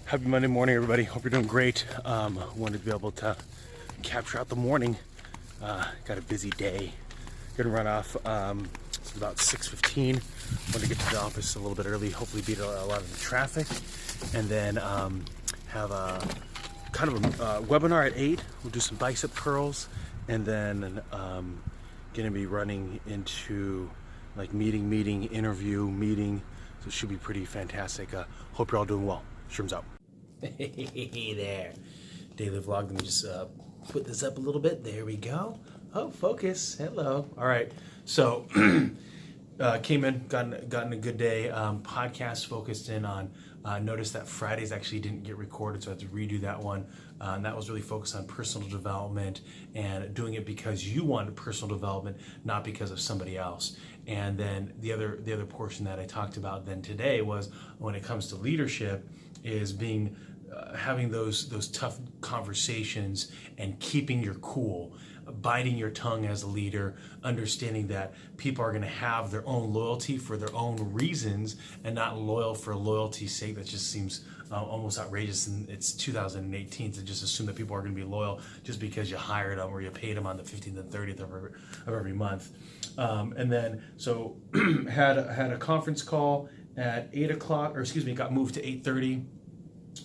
Happy Monday morning, everybody. Hope you're doing great. Wanted to be able to capture out the morning. Got a busy day. Gonna run off. It's about 6:15. Want to get to the office a little bit early. Hopefully beat a lot of the traffic, and then have a kind of a webinar at 8. We'll do some bicep curls, and then gonna be running into like meeting, interview, meeting. So it should be pretty fantastic. Hope you're all doing well. Sherman's out. Hey there. Daily vlog. Let me just put this up a little bit. There we go. Oh, focus. Hello. All right. So came in, gotten a good day. Podcast focused in on, noticed that Fridays actually didn't get recorded, so I had to redo that one. And that was really focused on personal development and doing it because you wanted personal development, not because of somebody else. And then the other portion that I talked about then today was when it comes to leadership is being having those tough conversations and keeping your cool, biting your tongue as a leader, understanding that people are going to have their own loyalty for their own reasons and not loyal for loyalty's sake. That just seems almost outrageous, and it's 2018 to just assume that people are going to be loyal just because you hired them or you paid them on the 15th and 30th of every month. And then so had a conference call at 8 o'clock, or excuse me, got moved to 8:30,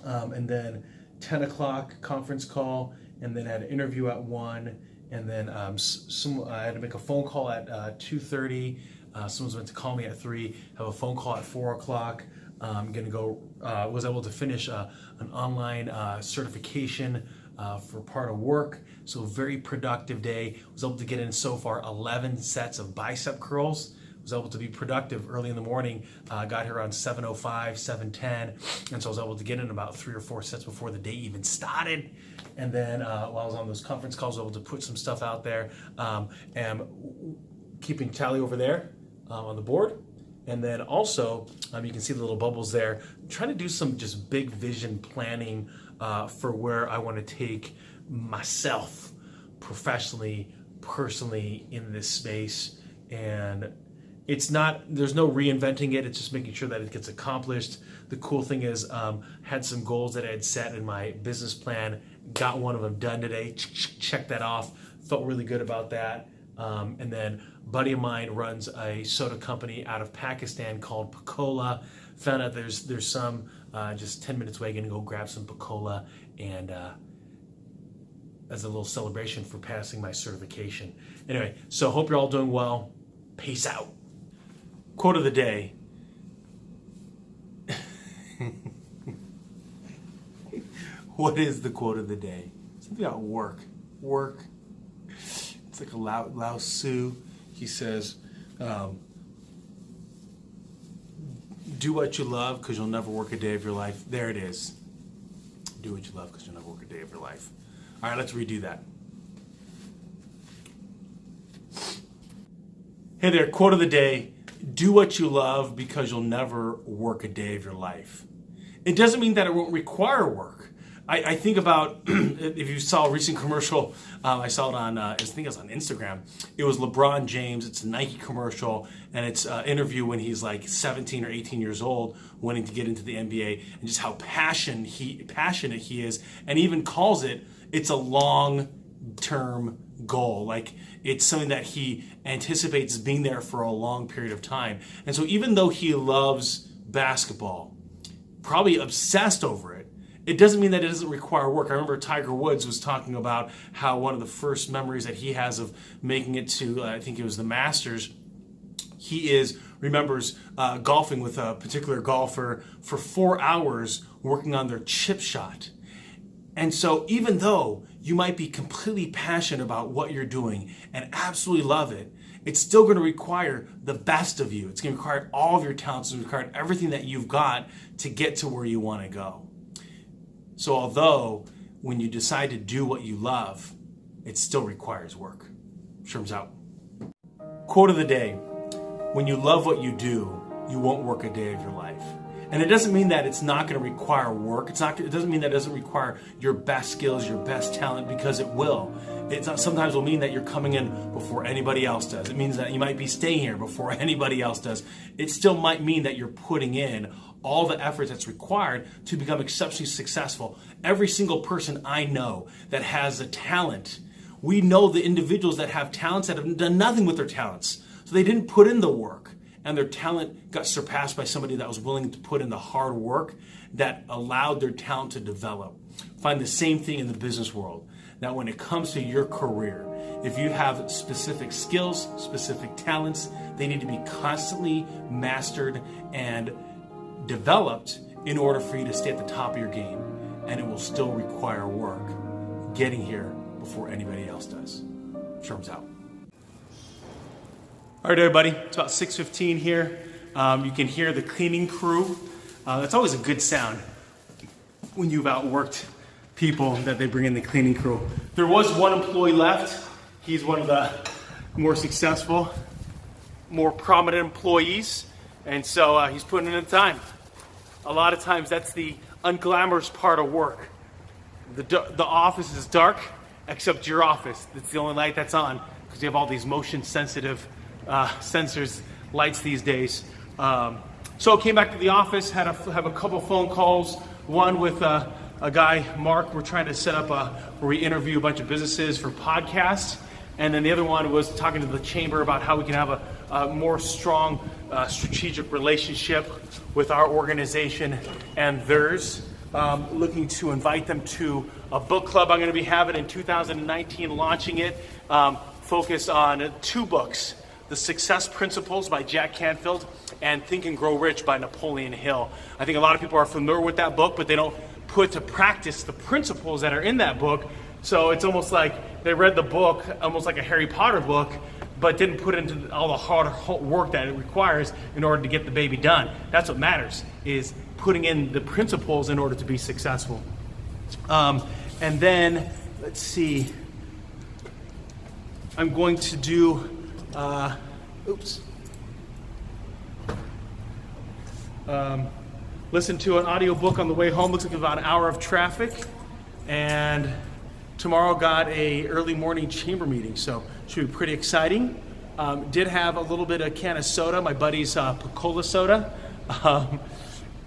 and then 10 o'clock conference call, and then had an interview at 1, and then I had to make a phone call at 2:30. Someone's meant to call me at 3. Have a phone call at 4 o'clock. I'm gonna go. Was able to finish an online certification for part of work. So very productive day. Was able to get in so far 11 sets of bicep curls. Was able to be productive early in the morning. Got here around 7:05, 7:10, and so I was able to get in about 3 or 4 sets before the day even started. And then while I was on those conference calls, I was able to put some stuff out there. Am keeping tally over there on the board. And then also, you can see the little bubbles there. I'm trying to do some just big vision planning for where I want to take myself professionally, personally in this space. And it's not, there's no reinventing it. It's just making sure that it gets accomplished. The cool thing is, had some goals that I had set in my business plan. Got one of them done today. Check that off. Felt really good about that. And then a buddy of mine runs a soda company out of Pakistan called Pacola. Found out there's some just 10 minutes away. Gonna go grab some Pacola and as a little celebration for passing my certification. Anyway, so hope you're all doing well. Peace out. Quote of the day. What is the quote of the day? Something about work. Work. It's like a Lao Tzu. He says, do what you love because you'll never work a day of your life. There it is. Do what you love because you'll never work a day of your life. All right, let's redo that. Hey there, quote of the day. Do what you love because you'll never work a day of your life. It doesn't mean that it won't require work. I think about, if you saw a recent commercial, I saw it on, I think it was on Instagram. It was LeBron James. It's a Nike commercial, and it's an interview when he's like 17 or 18 years old, wanting to get into the NBA, and just how passionate he is, and even calls it's a long-term goal. Like, it's something that he anticipates being there for a long period of time. And so even though he loves basketball, probably obsessed over it, it doesn't mean that it doesn't require work. I remember Tiger Woods was talking about how one of the first memories that he has of making it to, I think it was the Masters, he remembers golfing with a particular golfer for 4 hours working on their chip shot. And so even though you might be completely passionate about what you're doing and absolutely love it, it's still going to require the best of you. It's going to require all of your talents. It's going to require everything that you've got to get to where you want to go. So although when you decide to do what you love, it still requires work. Sherman's out. Quote of the day. When you love what you do, you won't work a day of your life. And it doesn't mean that it's not going to require work. It doesn't mean that it doesn't require your best skills, your best talent, because it will. sometimes will mean that you're coming in before anybody else does. It means that you might be staying here before anybody else does. It still might mean that you're putting in all the effort that's required to become exceptionally successful. Every single person I know that has a talent, we know the individuals that have talents that have done nothing with their talents. So they didn't put in the work, and their talent got surpassed by somebody that was willing to put in the hard work that allowed their talent to develop. Find the same thing in the business world. That when it comes to your career, if you have specific skills, specific talents, they need to be constantly mastered and developed in order for you to stay at the top of your game. And it will still require work getting here before anybody else does. Sherman's out. All right, everybody, it's about 6:15 here. You can hear the cleaning crew. That's always a good sound when you've outworked people that they bring in the cleaning crew. There was one employee left. He's one of the more successful, more prominent employees, and so he's putting in the time. A lot of times that's the unglamorous part of work. The office is dark, except your office. It's the only light that's on because you have all these motion sensitive sensors, lights these days. So came back to the office, have a couple phone calls, one with a guy, Mark. We're trying to set up where we interview a bunch of businesses for podcasts. And then the other one was talking to the chamber about how we can have a more strong strategic relationship with our organization and theirs. Looking to invite them to a book club I'm going to be having in 2019, launching it, focused on 2 books. The Success Principles by Jack Canfield and Think and Grow Rich by Napoleon Hill. I think a lot of people are familiar with that book, but they don't put to practice the principles that are in that book. So it's almost like they read the book, almost like a Harry Potter book, but didn't put into all the hard work that it requires in order to get the baby done. That's what matters, is putting in the principles in order to be successful. And then, let's see, I'm going to do, listen to an audiobook on the way home. Looks like about an hour of traffic. And tomorrow got a early morning chamber meeting, so should be pretty exciting. Did have a little bit of can of soda, my buddy's Coca-Cola soda.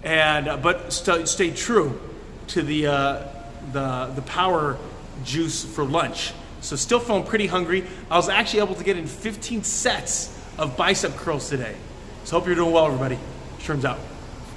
But stay true to the power juice for lunch. So still feeling pretty hungry. I was actually able to get in 15 sets of bicep curls today. So hope you're doing well, everybody. Sherman's out.